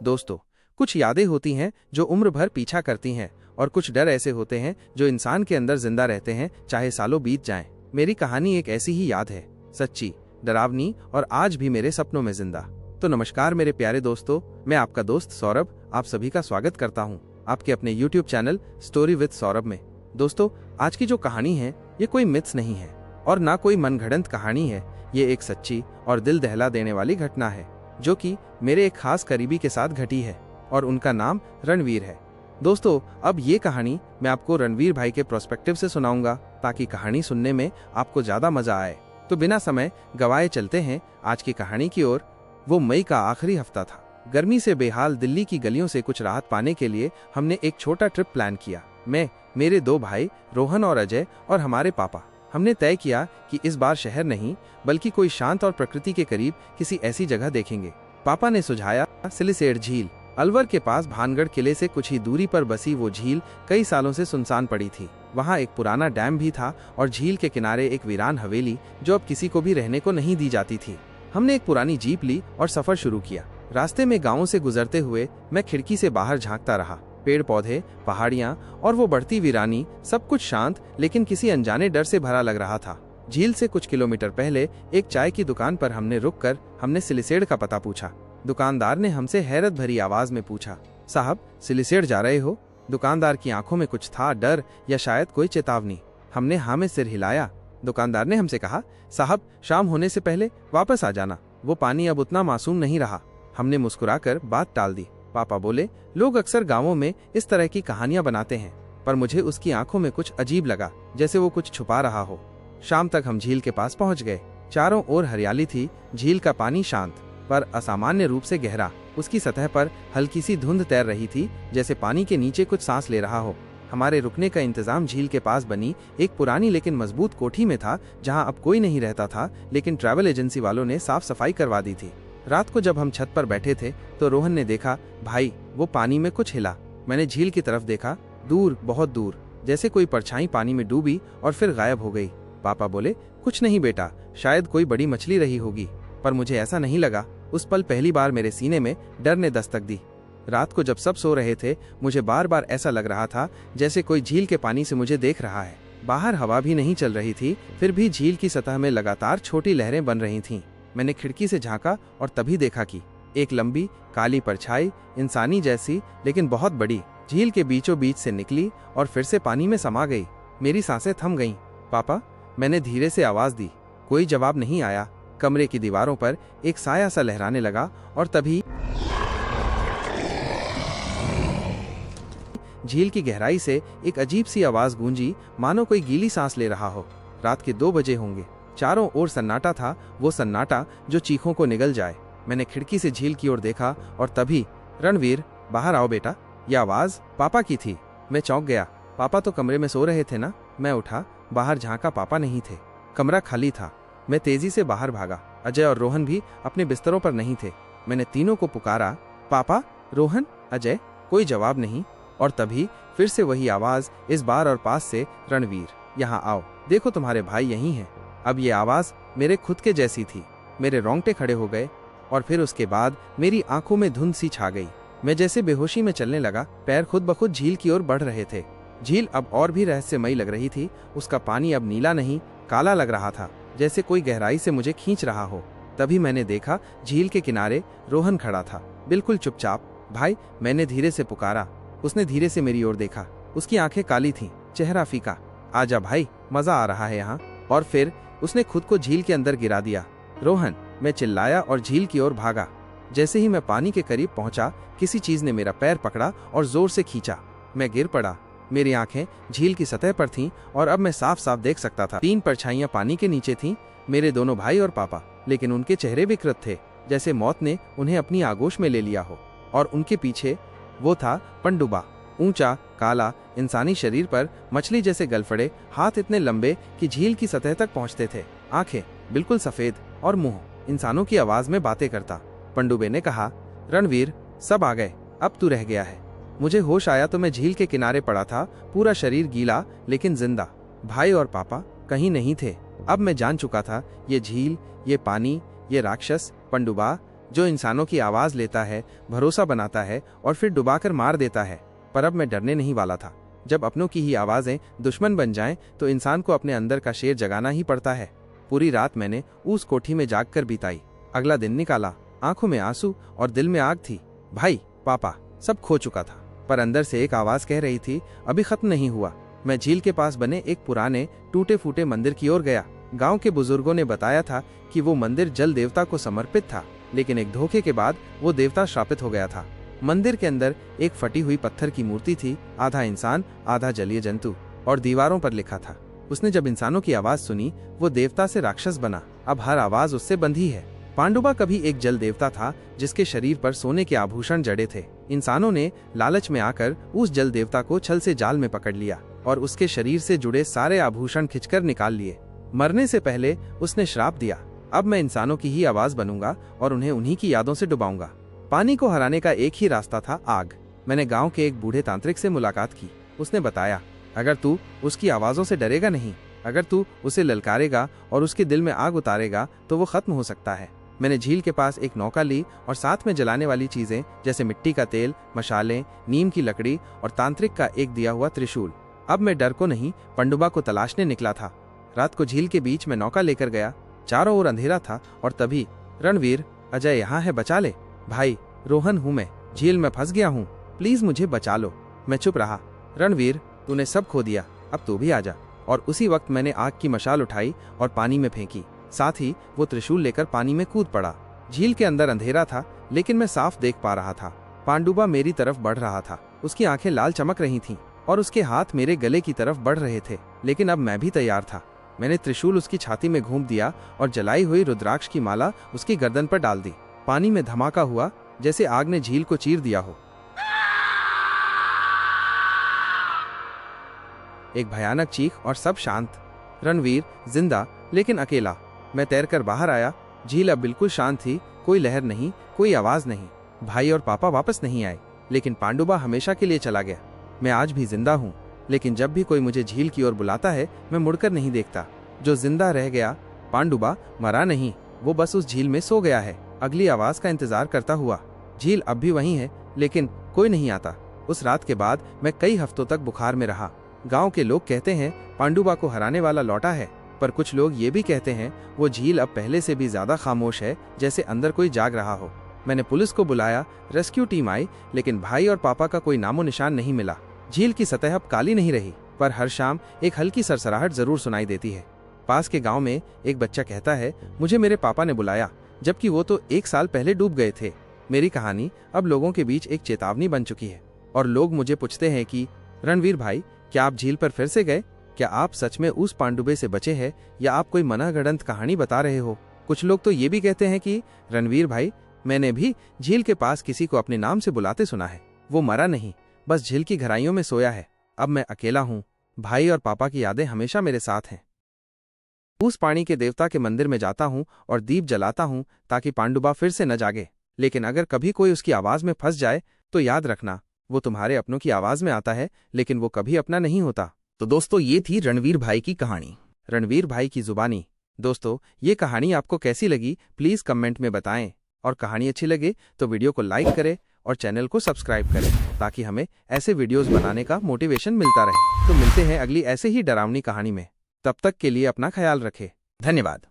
दोस्तों, कुछ यादें होती हैं जो उम्र भर पीछा करती हैं और कुछ डर ऐसे होते हैं जो इंसान के अंदर जिंदा रहते हैं चाहे सालों बीत जाएं। मेरी कहानी एक ऐसी ही याद है, सच्ची, डरावनी और आज भी मेरे सपनों में जिंदा। तो नमस्कार मेरे प्यारे दोस्तों, मैं आपका दोस्त सौरभ आप सभी का स्वागत करता हूं आपके अपने YouTube channel story with Saurabh में। दोस्तों, आज की जो कहानी है ये कोई मिथ्स नहीं है और ना कोई मनगढ़ंत कहानी है। ये एक सच्ची और दिल दहला देने वाली घटना है जो कि मेरे एक खास करीबी के साथ घटी है और उनका नाम रणवीर है। दोस्तों, अब ये कहानी मैं आपको रणवीर भाई के पर्सपेक्टिव से सुनाऊंगा ताकि कहानी सुनने में आपको ज्यादा मजा आए। तो बिना समय गवाए चलते हैं आज की कहानी की ओर। वो मई का आखिरी हफ्ता था। गर्मी से बेहाल दिल्ली की गलियों से कुछ राहत पाने के लिए हमने एक छोटा ट्रिप प्लान किया। मैं, मेरे दो भाई रोहन और अजय और हमारे पापा। हमने तय किया कि इस बार शहर नहीं बल्कि कोई शांत और प्रकृति के करीब किसी ऐसी जगह देखेंगे। पापा ने सुझाया सिलिसेट झील। अलवर के पास भानगढ़ किले से कुछ ही दूरी पर बसी वो झील कई सालों से सुनसान पड़ी थी। वहाँ एक पुराना डैम भी था और झील के किनारे एक वीरान हवेली जो अब किसी को भी रहने को नहीं दी जाती थी। हमने एक पुरानी जीप ली और सफर शुरू किया। रास्ते में गाँवों से गुजरते हुए मैं खिड़की से बाहर झांकता रहा। पेड़ पौधे, पहाड़ियाँ और वो बढ़ती वीरानी, सब कुछ शांत लेकिन किसी अनजाने डर से भरा लग रहा था। झील से कुछ किलोमीटर पहले एक चाय की दुकान पर हमने रुककर हमने सिलिसेट का पता पूछा। दुकानदार ने हमसे हैरत भरी आवाज में पूछा, साहब सिलिसेट जा रहे हो? दुकानदार की आंखों में कुछ था, डर या शायद कोई चेतावनी। हमने हाँ में सिर हिलाया। दुकानदार ने हमसे कहा, साहब शाम होने से पहले वापस आ जाना, वो पानी अब उतना मासूम नहीं रहा। हमने मुस्कुराकर बात टाल दी। पापा बोले, लोग अक्सर गाँवों में इस तरह की कहानियां बनाते हैं, पर मुझे उसकी आंखों में कुछ अजीब लगा, जैसे वो कुछ छुपा रहा हो। शाम तक हम झील के पास पहुंच गए। चारों ओर हरियाली थी। झील का पानी शांत पर असामान्य रूप से गहरा। उसकी सतह पर हल्की सी धुंध तैर रही थी, जैसे पानी के नीचे कुछ सांस ले रहा हो। हमारे रुकने का इंतजाम झील के पास बनी एक पुरानी लेकिन मजबूत कोठी में था, जहाँ अब कोई नहीं रहता था, लेकिन ट्रैवल एजेंसी वालों ने साफ सफाई करवा दी थी। रात को जब हम छत पर बैठे थे तो रोहन ने देखा, भाई वो पानी में कुछ हिला। मैंने झील की तरफ देखा, दूर, बहुत दूर, जैसे कोई परछाई पानी में डूबी और फिर गायब हो गई। पापा बोले, कुछ नहीं बेटा, शायद कोई बड़ी मछली रही होगी। पर मुझे ऐसा नहीं लगा। उस पल पहली बार मेरे सीने में डर ने दस्तक दी। रात को जब सब सो रहे थे मुझे बार बार ऐसा लग रहा था जैसे कोई झील के पानी से मुझे देख रहा है। बाहर हवा भी नहीं चल रही थी, फिर भी झील की सतह में लगातार छोटी लहरें बन रही थीं। मैंने खिड़की से झांका और तभी देखा कि एक लंबी काली परछाई, इंसानी जैसी लेकिन बहुत बड़ी, झील के बीचों बीच से निकली और फिर से पानी में समा गई। मेरी सांसें थम गईं। पापा, मैंने धीरे से आवाज दी। कोई जवाब नहीं आया। कमरे की दीवारों पर एक साया सा लहराने लगा और तभी झील की गहराई से एक अजीब सी आवाज गूंजी, मानो कोई गीली सांस ले रहा हो। रात के 2 बजे होंगे। चारों ओर सन्नाटा था, वो सन्नाटा जो चीखों को निगल जाए। मैंने खिड़की से झील की ओर देखा और तभी, रणवीर बाहर आओ बेटा। यह आवाज पापा की थी। मैं चौंक गया। पापा तो कमरे में सो रहे थे ना। मैं उठा, बाहर झांका, पापा नहीं थे। कमरा खाली था। मैं तेजी से बाहर भागा। अजय और रोहन भी अपने बिस्तरों पर नहीं थे। मैंने तीनों को पुकारा, पापा, रोहन, अजय। कोई जवाब नहीं। और तभी फिर से वही आवाज, इस बार और पास से, रणवीर यहाँ आओ, देखो तुम्हारे भाई यहीं हैं। अब ये आवाज मेरे खुद के जैसी थी। मेरे रोंगटे खड़े हो गए और फिर उसके बाद मेरी आंखों में धुंध सी छा गई। मैं जैसे बेहोशी में चलने लगा। पैर खुद ब खुद झील की ओर बढ़ रहे थे। झील अब और भी रहस्यमयी लग रही थी। उसका पानी अब नीला नहीं, काला लग रहा था, जैसे कोई गहराई से मुझे खींच रहा हो। तभी मैंने देखा, झील के किनारे रोहन खड़ा था, बिल्कुल चुपचाप। भाई, मैंने धीरे से पुकारा। उसने धीरे से मेरी ओर देखा। उसकी आंखें काली थीं, चेहरा फीका। आजा भाई, मजा आ रहा है यहाँ। और फिर उसने खुद को झील के अंदर गिरा दिया। रोहन, मैं चिल्लाया और झील की ओर भागा। जैसे ही मैं पानी के करीब पहुंचा, किसी चीज ने मेरा पैर पकड़ा और जोर से खींचा। मैं गिर पड़ा। मेरी आंखें झील की सतह पर थीं और अब मैं साफ साफ देख सकता था। 3 परछाइयां पानी के नीचे थीं, मेरे दोनों भाई और पापा, लेकिन उनके चेहरे विकृत थे, जैसे मौत ने उन्हें अपनी आगोश में ले लिया हो। और उनके पीछे वो था पनडुब्बा, ऊंचा, काला, इंसानी शरीर पर मछली जैसे गलफड़े, हाथ इतने लंबे कि झील की सतह तक पहुंचते थे, आंखें बिल्कुल सफेद और मुंह इंसानों की आवाज में बातें करता। पनडुब्बे ने कहा, रणवीर, सब आ गए, अब तू रह गया है। मुझे होश आया तो मैं झील के किनारे पड़ा था, पूरा शरीर गीला लेकिन जिंदा। भाई और पापा कहीं नहीं थे। अब मैं जान चुका था, ये झील, ये पानी, ये राक्षस पंडुबा जो इंसानों की आवाज लेता है, भरोसा बनाता है और फिर डुबाकर मार देता है। पर अब मैं डरने नहीं वाला था। जब अपनों की ही आवाजें दुश्मन बन जाएं तो इंसान को अपने अंदर का शेर जगाना ही पड़ता है। पूरी रात मैंने उस कोठी में जागकर बिताई। अगला दिन निकाला, आंखों में आंसू और दिल में आग थी। भाई, पापा, सब खो चुका था, पर अंदर से एक आवाज कह रही थी, अभी खत्म नहीं हुआ। मैं झील के पास बने एक पुराने टूटे फूटे मंदिर की ओर गया। गांव के बुजुर्गों ने बताया था कि वो मंदिर जल देवता को समर्पित था, लेकिन एक धोखे के बाद वो देवता श्रापित हो गया था। मंदिर के अंदर एक फटी हुई पत्थर की मूर्ति थी, आधा इंसान आधा जलीय जंतु, और दीवारों पर लिखा था, उसने जब इंसानों की आवाज सुनी वो देवता से राक्षस बना। अब हर आवाज उससे बंधी है। पांडुबा कभी एक जल देवता था जिसके शरीर पर सोने के आभूषण जड़े थे। इंसानों ने लालच में आकर उस जल देवता को छल से जाल में पकड़ लिया और उसके शरीर से जुड़े सारे आभूषण खिंचकर निकाल लिए। मरने से पहले उसने श्राप दिया, अब मैं इंसानों की ही आवाज बनूंगा और उन्हें उन्हीं की यादों से डुबाऊंगा। पानी को हराने का एक ही रास्ता था, आग। मैंने गांव के एक बूढ़े तांत्रिक से मुलाकात की। उसने बताया, अगर तू उसकी आवाजों से डरेगा नहीं, अगर तू उसे ललकारेगा और उसके दिल में आग उतारेगा तो वो खत्म हो सकता है। मैंने झील के पास एक नौका ली और साथ में जलाने वाली चीजें जैसे मिट्टी का तेल, मशाले, नीम की लकड़ी और तांत्रिक का एक दिया हुआ त्रिशूल। अब मैं डर को नहीं, पंडुबा को तलाशने निकला था। रात को झील के बीच में नौका लेकर गया। चारों ओर अंधेरा था और तभी, रणवीर, अजय यहाँ है, बचा ले। भाई, रोहन हूँ मैं, झील में फंस गया हूँ, प्लीज मुझे बचा लो। मैं चुप रहा। रणवीर, तूने सब खो दिया, अब तू भी आजा। और उसी वक्त मैंने आग की मशाल उठाई और पानी में फेंकी। साथ ही वो त्रिशूल लेकर पानी में कूद पड़ा। झील के अंदर अंधेरा था, लेकिन मैं साफ देख पा रहा था। पांडुबा मेरी तरफ बढ़ रहा था। उसकी आंखें लाल चमक रही थीं और उसके हाथ मेरे गले की तरफ बढ़ रहे थे। लेकिन अब मैं भी तैयार था। मैंने त्रिशूल उसकी छाती में घूम दिया और जलाई हुई रुद्राक्ष की माला उसकी गर्दन पर डाल दी। पानी में धमाका हुआ, जैसे आग ने झील को चीर दिया हो। एक भयानक चीख और सब शांत। रणवीर जिंदा, लेकिन अकेला। मैं तैरकर बाहर आया। झील अब बिल्कुल शांत थी, कोई लहर नहीं, कोई आवाज नहीं। भाई और पापा वापस नहीं आए, लेकिन पांडुबा हमेशा के लिए चला गया। मैं आज भी जिंदा हूँ, लेकिन जब भी कोई मुझे झील की ओर बुलाता है मैं मुड़कर नहीं देखता। जो जिंदा रह गया, पांडुबा मरा नहीं, वो बस उस झील में सो गया है, अगली आवाज का इंतजार करता हुआ। झील अब भी वहीं है, लेकिन कोई नहीं आता। उस रात के बाद मैं कई हफ्तों तक बुखार में रहा। गांव के लोग कहते हैं पांडुबा को हराने वाला लौटा है, पर कुछ लोग ये भी कहते हैं वो झील अब पहले से भी ज्यादा खामोश है, जैसे अंदर कोई जाग रहा हो। मैंने पुलिस को बुलाया, रेस्क्यू टीम आई, लेकिन भाई और पापा का कोई नामो निशान नहीं मिला। झील की सतह अब काली नहीं रही, पर हर शाम एक हल्की सरसराहट जरूर सुनाई देती है। पास के गांव में एक बच्चा कहता है, मुझे मेरे पापा ने बुलाया, जबकि वो तो 1 साल पहले डूब गए थे। मेरी कहानी अब लोगों के बीच एक चेतावनी बन चुकी है और लोग मुझे पूछते हैं कि रणवीर भाई, क्या आप झील पर फिर से गए? क्या आप सच में उस पांडुबे से बचे हैं या आप कोई मनगढ़ंत कहानी बता रहे हो? कुछ लोग तो ये भी कहते हैं कि रणवीर भाई, मैंने भी झील के पास किसी को अपने नाम से बुलाते सुना है, वो मरा नहीं, बस झील की गहराइयों में सोया है। अब मैं अकेला हूँ। भाई और पापा की यादें हमेशा मेरे साथ हैं। उस पानी के देवता के मंदिर में जाता हूँ और दीप जलाता हूँ ताकि पांडुबा फिर से न जागे। लेकिन अगर कभी कोई उसकी आवाज में फंस जाए तो याद रखना, वो तुम्हारे अपनों की आवाज में आता है, लेकिन वो कभी अपना नहीं होता। तो दोस्तों, ये थी रणवीर भाई की कहानी, रणवीर भाई की जुबानी। दोस्तों, ये कहानी आपको कैसी लगी प्लीज कमेंट में बताएं, और कहानी अच्छी लगे तो वीडियो को लाइक करें और चैनल को सब्सक्राइब करें ताकि हमें ऐसे वीडियोस बनाने का मोटिवेशन मिलता रहे। तो मिलते हैं अगली ऐसे ही डरावनी कहानी में। तब तक के लिए अपना ख्याल रखें। धन्यवाद।